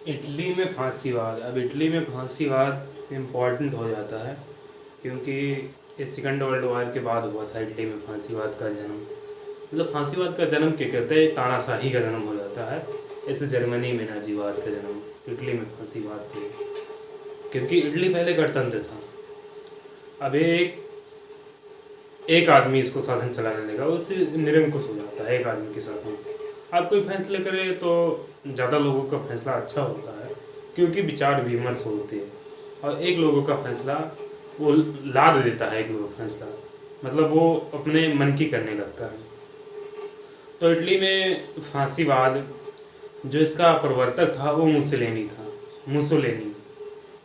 Italy में फांसीवाद। अब Italy में फांसीवाद इम्पॉर्टेंट हो जाता है क्योंकि ये सेकंड वर्ल्ड वॉर के बाद हुआ था इटली में फांसीवाद का जन्म। मतलब फांसीवाद का जन्म क्या कहते हैं, तानाशाही का जन्म हो जाता है। ऐसे जर्मनी में नाजीवाद का जन्म, इटली में फांसीवाद थे क्योंकि इटली पहले गणतंत्र था। अब एक आदमी इसको शासन चलाने लगा, उससे निरंकुश हो जाता है एक आदमी के शासन से। आप कोई फैसले करे तो ज़्यादा लोगों का फैसला अच्छा होता है क्योंकि विचार विमर्श होते हैं, और एक लोगों का फैसला वो लाद देता है, एक लोगों का फैसला मतलब वो अपने मन की करने लगता है। तो इटली में फांसीवाद जो इसका प्रवर्तक था वो मुसोलिनी था।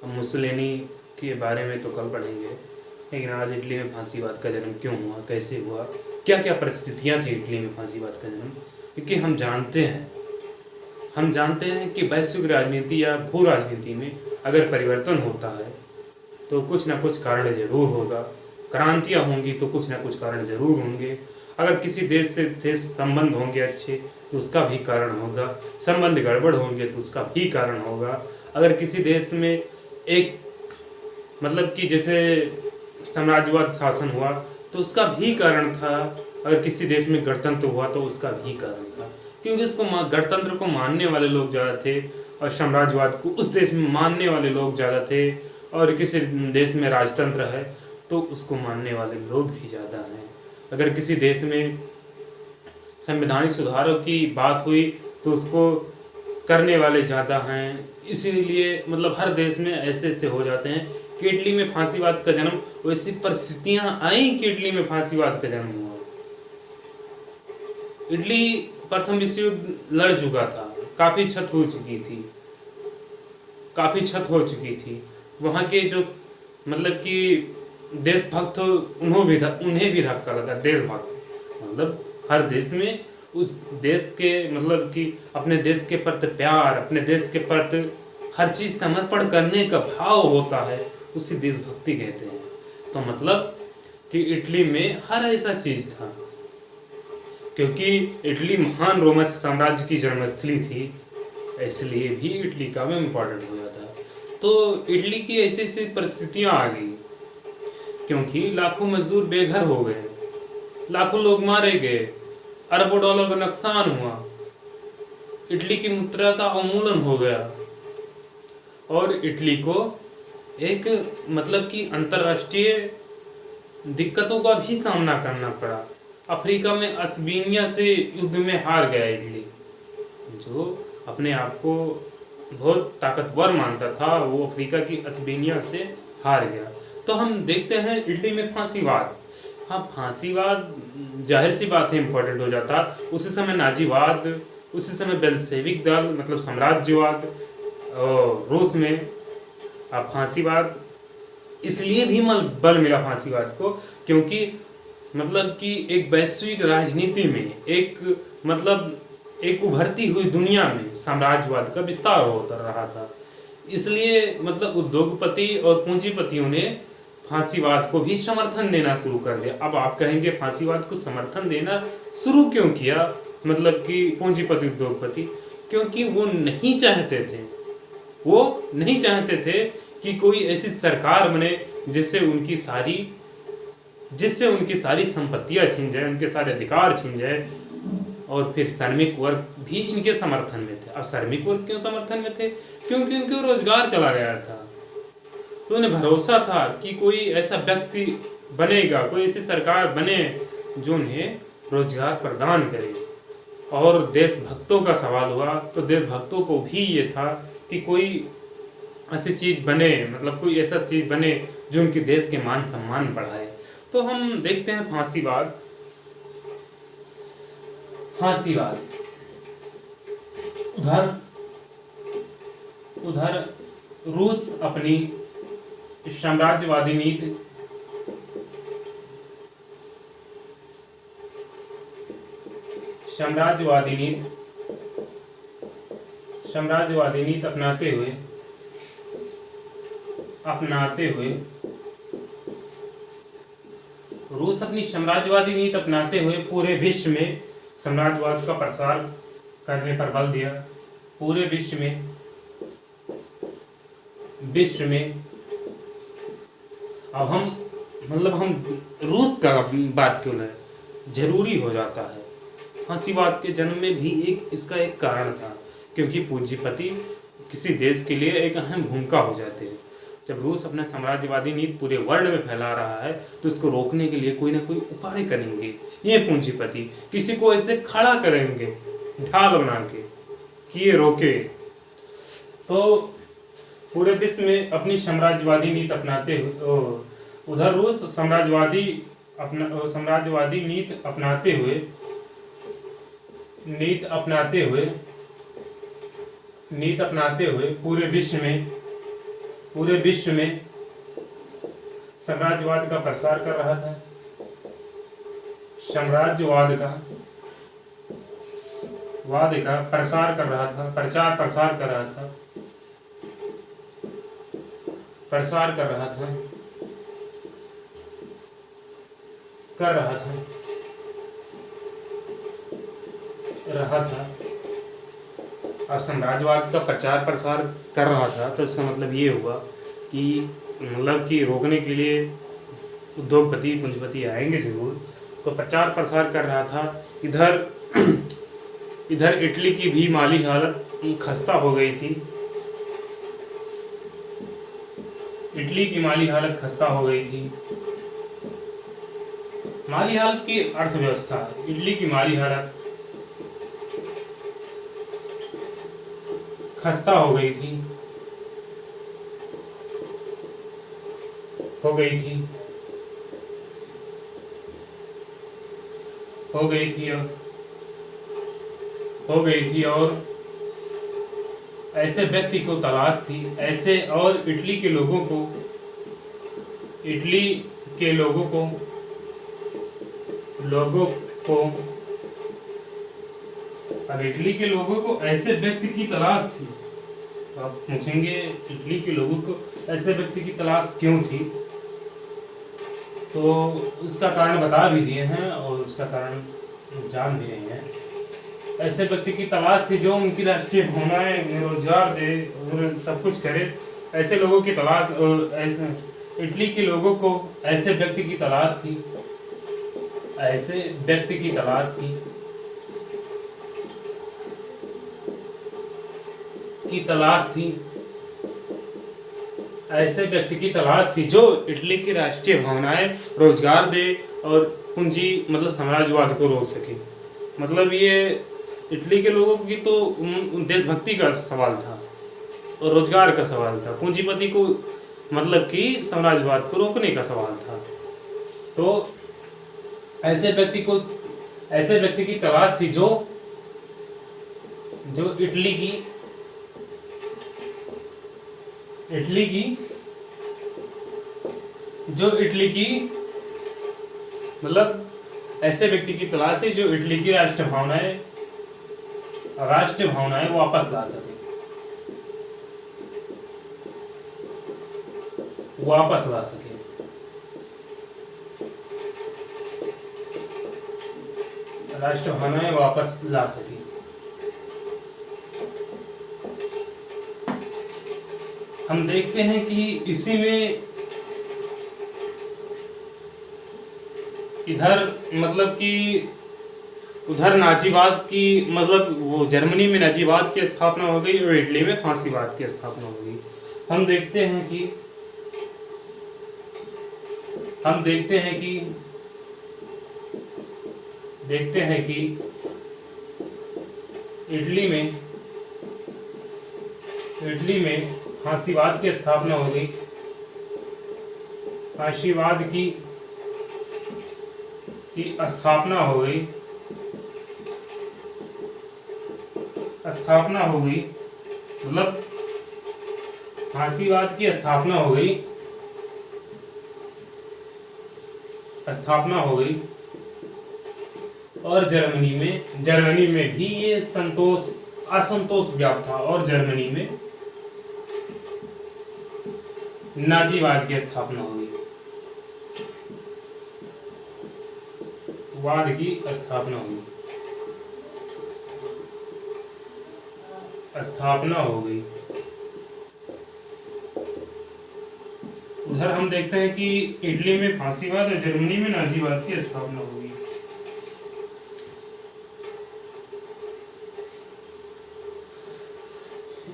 अब मुसोलिनी के बारे में तो कल पढ़ेंगे, लेकिन आज इटली में फांसीवाद का जन्म क्यों हुआ, कैसे हुआ, क्या क्या परिस्थितियाँ थी इटली में फांसीवाद का जन्म। क्योंकि हम जानते हैं कि वैश्विक राजनीति या भू राजनीति में अगर परिवर्तन होता है तो कुछ ना कुछ कारण जरूर होगा। क्रांतियाँ होंगी तो कुछ ना कुछ कारण जरूर होंगे। अगर किसी देश से देश संबंध होंगे अच्छे तो उसका भी कारण होगा, संबंध गड़बड़ होंगे तो उसका भी कारण होगा। अगर किसी देश में एक मतलब कि जैसे साम्राज्यवाद शासन हुआ तो उसका भी कारण था। अगर किसी देश में गणतंत्र हुआ तो उसका भी कारण था, क्योंकि इसको गणतंत्र को मानने वाले लोग ज़्यादा थे और साम्राज्यवाद को उस देश में मानने वाले लोग ज़्यादा थे। और किसी देश में राजतंत्र है तो उसको मानने वाले लोग भी ज़्यादा हैं। अगर किसी देश में संवैधानिक सुधारों की बात हुई तो उसको करने वाले ज़्यादा हैं। इसीलिए मतलब हर देश में ऐसे ऐसे हो जाते हैं कि इटली में फांसीवाद का जन्म, वैसी परिस्थितियाँ आई कि इटली में फांसीवाद का जन्म हुआ। इटली प्रथम विश्व युद्ध लड़ चुका था, काफ़ी क्षत हो चुकी थी। वहाँ के जो मतलब कि देशभक्त उन्हें भी धक्का लगा। देशभक्त मतलब हर देश में उस देश के मतलब कि अपने देश के प्रति प्यार, अपने देश के प्रति हर चीज़ समर्पण करने का भाव होता है, उसे देशभक्ति कहते हैं। तो मतलब कि इटली में हर ऐसा चीज़ था, क्योंकि इटली महान रोमन साम्राज्य की जन्मस्थली थी, इसलिए भी इटली का भी इम्पोर्टेंट हो जाता है। तो इटली की ऐसी ऐसी परिस्थितियाँ आ गई क्योंकि लाखों मजदूर बेघर हो गए, लाखों लोग मारे गए, अरबों डॉलर का नुकसान हुआ, इटली की मुद्रा का अवमूल्यन हो गया और इटली को एक मतलब कि अंतर्राष्ट्रीय दिक्कतों का भी सामना करना पड़ा। अफ्रीका में अस्बेनिया से युद्ध में हार गया इटली, जो अपने आप को बहुत ताकतवर मानता था, वो अफ्रीका की अस्बेनिया से हार गया। तो हम देखते हैं इटली में फांसीवाद। हाँ, फांसीवाद जाहिर सी बात है इम्पोर्टेंट हो जाता। उसी समय नाजीवाद, उसी समय बेल्शेविक दल मतलब साम्राज्यवाद और रूस में। अब फांसीवाद इसलिए भी बल मिला फांसीवाद को क्योंकि मतलब कि एक वैश्विक राजनीति में एक उभरती हुई दुनिया में साम्राज्यवाद का विस्तार होता रहा था। इसलिए मतलब उद्योगपति और पूंजीपतियों ने फांसीवाद को भी समर्थन देना शुरू कर दिया। अब आप कहेंगे फांसीवाद को समर्थन देना शुरू क्यों किया, मतलब कि पूंजीपति उद्योगपति, क्योंकि वो नहीं चाहते थे कि कोई ऐसी सरकार बने जिससे उनकी सारी संपत्तियां छिन जाए, उनके सारे अधिकार छिन जाए। और फिर श्रमिक वर्ग भी इनके समर्थन में थे। अब श्रमिक वर्ग क्यों समर्थन में थे? क्योंकि उनके रोजगार चला गया था। तो उन्हें भरोसा था कि कोई ऐसा व्यक्ति बनेगा, कोई ऐसी सरकार बने जो उन्हें रोजगार प्रदान करे। और देशभक्तों का सवाल हुआ तो देशभक्तों को भी ये था कि कोई ऐसी चीज़ बने, मतलब कोई ऐसा चीज़ बने जो उनके देश के मान सम्मान बढ़ाए। तो हम देखते हैं फांसीवाद। उधर रूस अपनी साम्राज्यवादी नीति अपनाते हुए रूस अपनी साम्राज्यवादी नीति अपनाते हुए पूरे विश्व में साम्राज्यवाद का प्रसार करने पर बल दिया। पूरे विश्व में विश्व में, अब हम हम रूस का बात क्यों लें, जरूरी हो जाता है। फांसीवाद के जन्म में भी इसका एक कारण था, क्योंकि पूंजीपति किसी देश के लिए एक अहम भूमिका हो जाते हैं। जब रूस अपना साम्राज्यवादी नीति पूरे वर्ल्ड में फैला रहा है तो इसको रोकने के लिए कोई ना कोई उपाय करेंगे। ये पूंजीपति किसी को ऐसे खड़ा करेंगे ढाल बना के कि ये रोके। तो पूरे विश्व में अपनी साम्राज्यवादी नीति अपनाते हुए, उधर रूस साम्राज्यवादी नीति अपनाते हुए पूरे विश्व में साम्राज्यवाद का प्रसार कर रहा था। साम्राज्यवाद का प्रचार कर रहा था। और साम्राज्यवाद का प्रचार प्रसार कर रहा था, तो इसका मतलब ये हुआ कि रोकने के लिए उद्योगपति पूंजीपति आएंगे जरूर। तो प्रचार प्रसार कर रहा था। इधर इटली की भी माली हालत खस्ता हो गई थी। माली हालत की अर्थव्यवस्था, इटली की माली हालत खस्ता हो गई थी और ऐसे व्यक्ति को तलाश थी, और इटली के लोगों को ऐसे व्यक्ति की तलाश थी। आप पूछेंगे इटली के लोगों को ऐसे व्यक्ति की तलाश क्यों थी, तो उसका कारण बता भी दिए हैं और उसका कारण जान भी रहे हैं। ऐसे व्यक्ति की तलाश थी जो उनकी राष्ट्रीय भावनाएं रोजगार दे और सब कुछ करे। ऐसे लोगों की तलाश, इटली के लोगों को ऐसे व्यक्ति की तलाश थी। ऐसे व्यक्ति की तलाश थी जो इटली की राष्ट्रीय भावनाएं रोजगार दे और पूंजी साम्राज्यवाद को रोक सके। ये इटली के लोगों की तो देशभक्ति का सवाल था और रोजगार का सवाल था। पूंजीपति को कि साम्राज्यवाद को रोकने का सवाल था। तो ऐसे व्यक्ति की तलाश थी जो इटली की ऐसे व्यक्ति की तलाश थी जो इटली की राष्ट्रीय भावनाएं वापस ला सके। राष्ट्रीय भावनाएं वापस ला सके। हम देखते हैं कि इसी में उधर नाजीवाद की वो जर्मनी में नाजीवाद की स्थापना हो गई और इटली में फांसीवाद की स्थापना हो गई। हम देखते हैं कि इटली में फांसीवाद की स्थापना हो गई। फांसीवाद की स्थापना हो गई। फांसीवाद की स्थापना हो गई और जर्मनी में भी ये असंतोष व्याप्त था और जर्मनी में नाजीवाद की स्थापना हो गई। स्थापना हो गई। उधर हम देखते हैं कि इटली में फांसीवाद और जर्मनी में नाजीवाद की स्थापना हुई।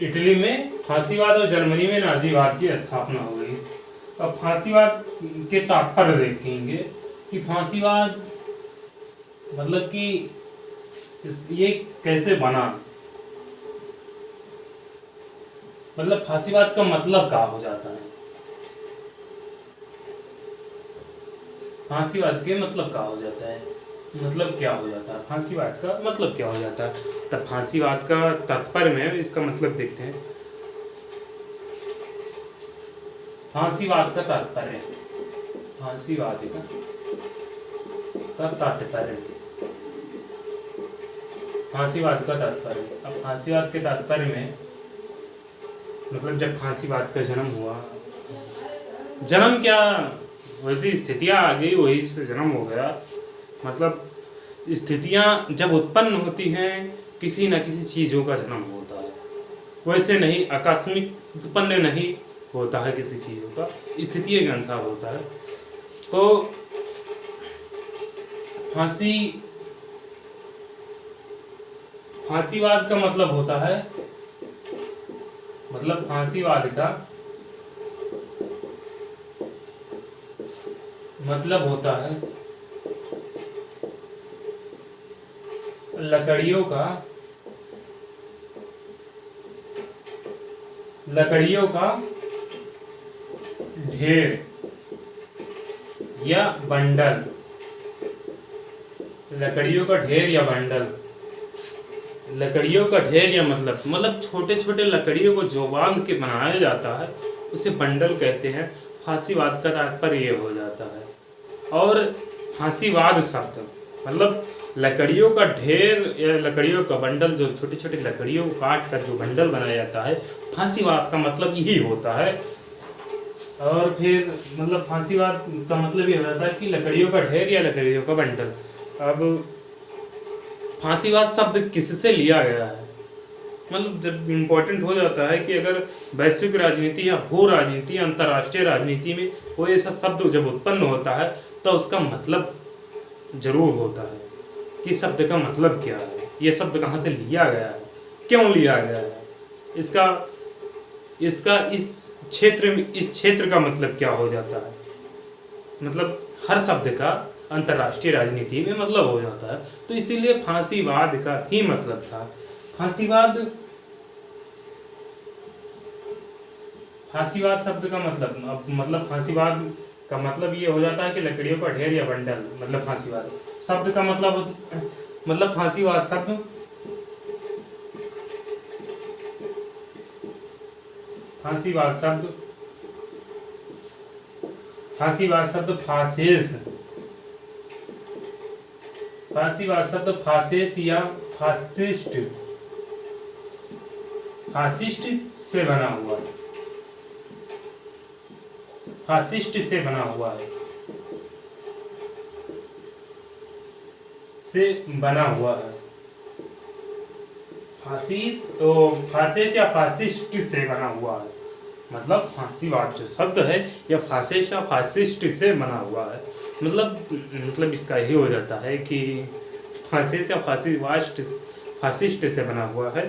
इटली में फांसीवाद और जर्मनी में नाजीवाद की स्थापना हो गई। अब फांसीवाद के तात्पर्य देखेंगे कि फांसीवाद मतलब कि ये कैसे बना, मतलब फांसीवाद का मतलब क्या हो जाता है, फांसीवाद के मतलब क्या हो जाता है, मतलब क्या हो जाता है, फांसीवाद का मतलब क्या हो जाता है। तब फांसीवाद का तात्पर्य में इसका मतलब देखते हैं। फांसीवाद का तात्पर्य, फांसीवाद का तात्पर्य, फांसीवाद का तात्पर्य। अब फांसीवाद के तात्पर्य में मतलब जब फांसीवाद का जन्म हुआ, जन्म क्या वैसी स्थितियां आ गई वही से जन्म हो गया। मतलब स्थितियां जब उत्पन्न होती हैं किसी न किसी चीज़ों का जन्म होता है, वैसे नहीं आकस्मिक उत्पन्न नहीं होता है किसी चीज़ों का, स्थिति के अनुसार होता है। तो फांसीवाद का मतलब होता है, मतलब फांसीवाद का मतलब होता है लकड़ियों का ढेर या बंडल, लकड़ियों का ढेर या बंडल। लकड़ियों का ढेर या मतलब छोटे छोटे लकड़ियों को जो बांध के बनाया जाता है उसे बंडल कहते हैं। फांसीवाद का तात्पर्य ये हो जाता है। और फांसीवाद शब्द मतलब लकड़ियों का ढेर या लकड़ियों का बंडल, जो छोटी छोटी लकड़ियों को काट कर जो बंडल बनाया जाता है, फांसीवाद का मतलब यही होता है। और फिर मतलब फांसीवाद का मतलब ये हो जाता है कि लकड़ियों का ढेर या लकड़ियों का बंडल। अब फांसीवाद शब्द किससे लिया गया है, मतलब जब इम्पोर्टेंट हो जाता है कि अगर वैश्विक राजनीति या भू राजनीति या अंतर्राष्ट्रीय राजनीति में कोई ऐसा शब्द जब उत्पन्न होता है तो उसका मतलब जरूर होता है कि शब्द का मतलब क्या है, ये शब्द कहाँ से लिया गया है, क्यों लिया गया है, इसका इस क्षेत्र का मतलब क्या हो जाता है। मतलब हर शब्द का अंतर्राष्ट्रीय राजनीति में मतलब हो जाता है। तो इसीलिए फांसीवाद का ही मतलब था। फांसीवाद शब्द का मतलब फांसीवाद का मतलब ये हो जाता है कि लकड़ियों का ढेर या बंडल, मतलब फांसीवाद शब्द का मतलब फांसीवाद शब्द फासिस्ट या फासिस्ट से बना हुआ है, फासिस्ट से बना हुआ है, फासिस्ट या फासिस्ट से बना हुआ है। मतलब फांसीवाद जो शब्द है या फासिस्ट या फासिस्ट से बना हुआ है। मतलब इसका यही हो जाता है कि फासिस्ट या फासिस्ट से बना हुआ है।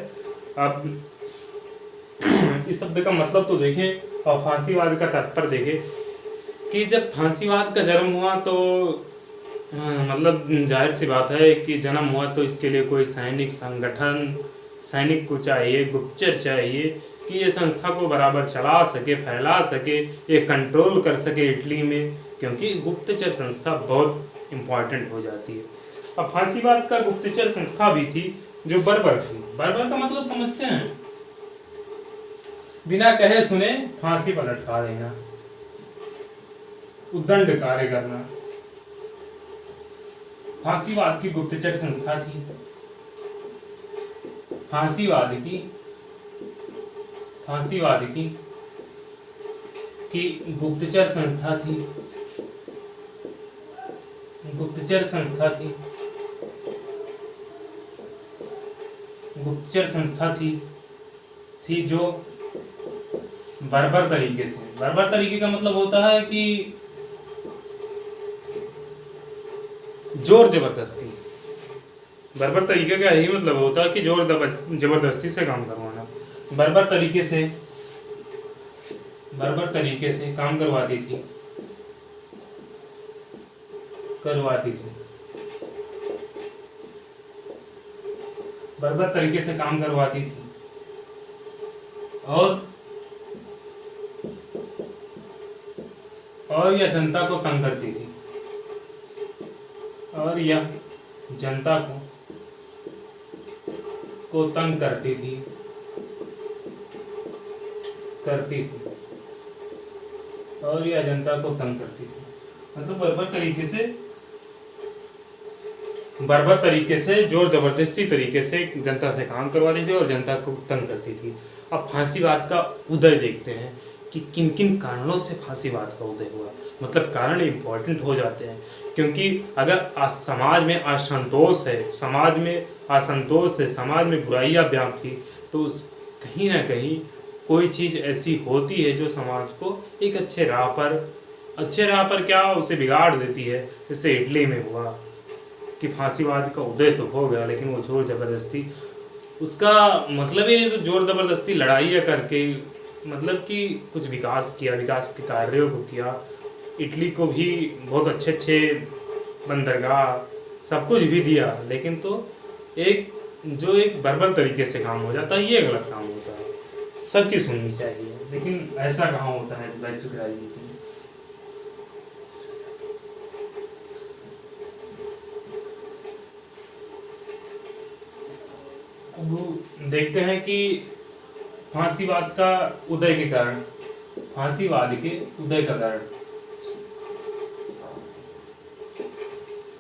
अब इस शब्द का मतलब तो देखें और फांसीवाद का तात्पर्य देखें कि जब फांसीवाद का जन्म हुआ तो मतलब जाहिर सी बात है कि जन्म हुआ तो इसके लिए कोई सैनिक संगठन, सैनिक को चाहिए, गुप्तचर चाहिए कि ये संस्था को बराबर चला सके, फैला सके, ये कंट्रोल कर सके इटली में, क्योंकि गुप्तचर संस्था बहुत इम्पोर्टेंट हो जाती है। अब फांसीवाद का गुप्तचर संस्था भी थी जो बर्बर थी। बर्बर का मतलब समझते हैं, बिना कहे सुने फांसी पर लटका देना, उद्दंड कार्य करना। फांसीवाद की गुप्तचर संस्था थी, फांसीवाद की गुप्तचर संस्था थी, गुप्तचर संस्था थी जो बर्बर तरीके से, बर्बर तरीके का मतलब होता है कि जोर जबरदस्ती। बर्बर तरीके का यही मतलब होता है कि जोर जबरदस्ती से काम करवाना। बर्बर तरीके से, बर्बर तरीके से काम करवाती थी, करवाती थी, बर्बर तरीके से काम करवाती थी। और यह जनता को तंग करती थी, और यह जनता को तंग करती थी, करती थी, और यह जनता को तंग करती थी। मतलब बर्बर तरीके से जोर जबरदस्ती तरीके से जनता से काम करवाती थी और जनता को तंग करती थी। अब फांसीवाद का उदय देखते हैं कि किन किन कारणों से फांसीवाद का उदय हुआ। मतलब कारण इम्पोर्टेंट हो जाते हैं, क्योंकि अगर समाज में असंतोष है, समाज में असंतोष है, समाज में बुराइयां व्याप्त थी, तो कहीं ना कहीं कोई चीज़ ऐसी होती है जो समाज को एक अच्छे राह पर क्या उसे बिगाड़ देती है। जैसे इटली में हुआ कि फांसीवाद का उदय तो हो गया, लेकिन वो जोर जबरदस्ती, उसका मतलब ये तो जोर जबरदस्ती लड़ाइयाँ करके मतलब कि कुछ विकास किया, विकास के कार्यों को किया। इटली को भी बहुत अच्छे अच्छे बंदरगाह सब कुछ भी दिया, लेकिन तो एक बर्बर तरीके से काम हो जाता है, ये गलत काम होता है। सबकी सुननी चाहिए, लेकिन ऐसा कहाँ होता है वैश्विक राजनीति में। अब देखते हैं कि फांसीवाद का उदय के कारण, फांसीवाद के उदय का कारण